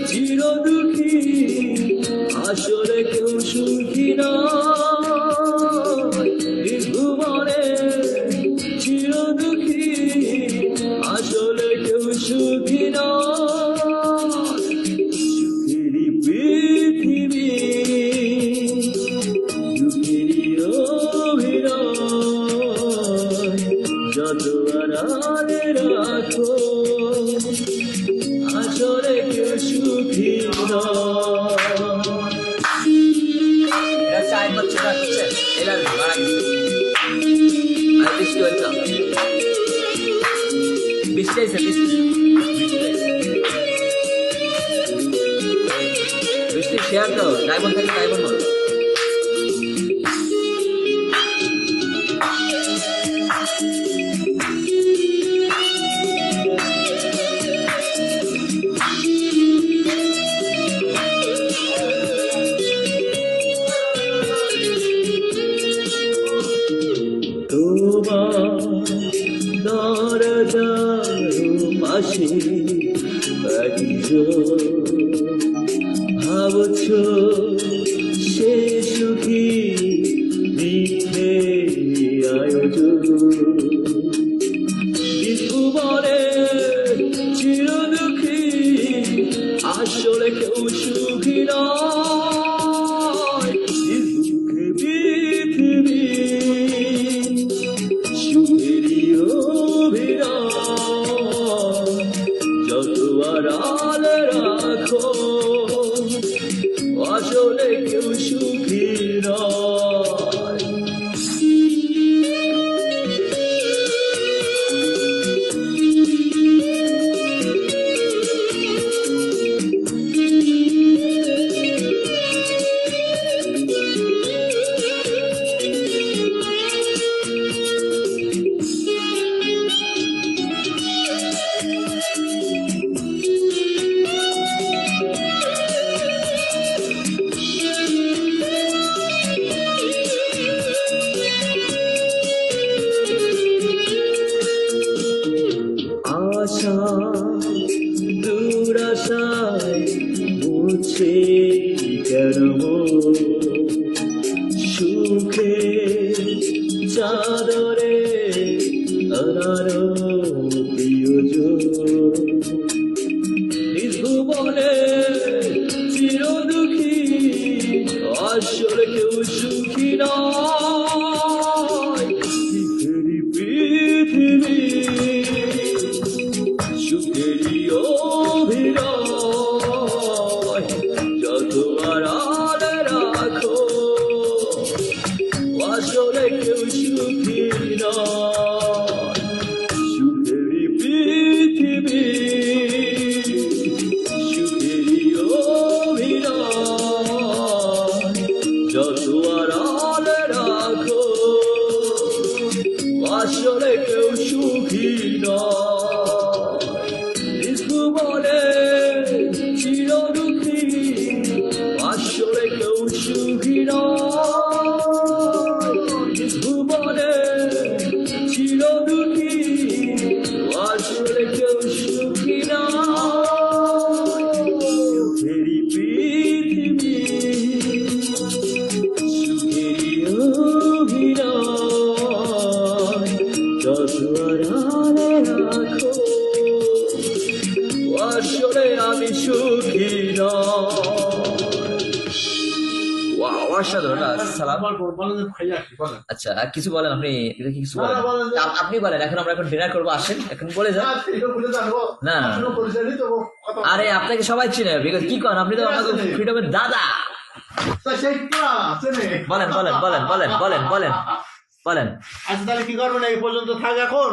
চির দুঃখী আসলে কেউ সুখী নয় ভুবনে চির দুঃখী আসলে কেউ সুখী নয় সুখেরই পৃথিবী দুঃখেরই অভিনয় যত আড়ালে রাখো আসলে কেউ সুখী নয়। চায় বাচ্চারা হচ্ছে এলার মারা গেছে আর বৃষ্টি হইতো বৃষ্টি হয়েছে বৃষ্টি শেয়ার তো ডায়মন্ড থেকে ডায়মন্ড বলো তোমার দরজার পাশে ভাবছ সে সুখী মিথ্যে আয়োজন ভুবনে চির দুঃখী আসলে কেউ সুখী নয় দুঃখে পৃথিবী সুখেরই অভিনয় যত আড়ালে রাখো আসলে কেউ সুখী নয়। আশা দুরাশায় মুছে কেন সুখে চাদরে আনার প্রিয়জন ভুবনে চির দুঃখী আসলে কেউ সুখী নয় পৃথিবী সুখেরই অভিনয় যত আড়ালে রাখো আসলে কেউ সুখী নয় সুখেরই পৃথিবী সুখেরই অভিনয় যত আড়ালে রাখো আসলে কেউ সুখী নয় ভুবনে চির দুঃখী আসলে কেউ সুখী নয় ভুবনে চির দুঃখী আসলে কেউ সুখী নয় সুখেরই পৃথিবী সুখেরই অভিনয় যত আড়ালে রাখো আসলে আমি সুখী নয়। অসাধারণ সালাম আচ্ছা আর কিছু বলেন আপনি এটা কি কিছু বলেন আপনি বলেন এখন আমরা এখন ডিনার করবো আসেন এখন বলে যান না আরে আপনাকে সবাই চিনে বিকজ কি করেন আপনি তো আমাদের ফ্রিডমের দাদা বলেন বলেন বলেন বলেন বলেন বলেন বলেন আচ্ছা তাহলে কি করবেন এই পর্যন্ত থাক এখন।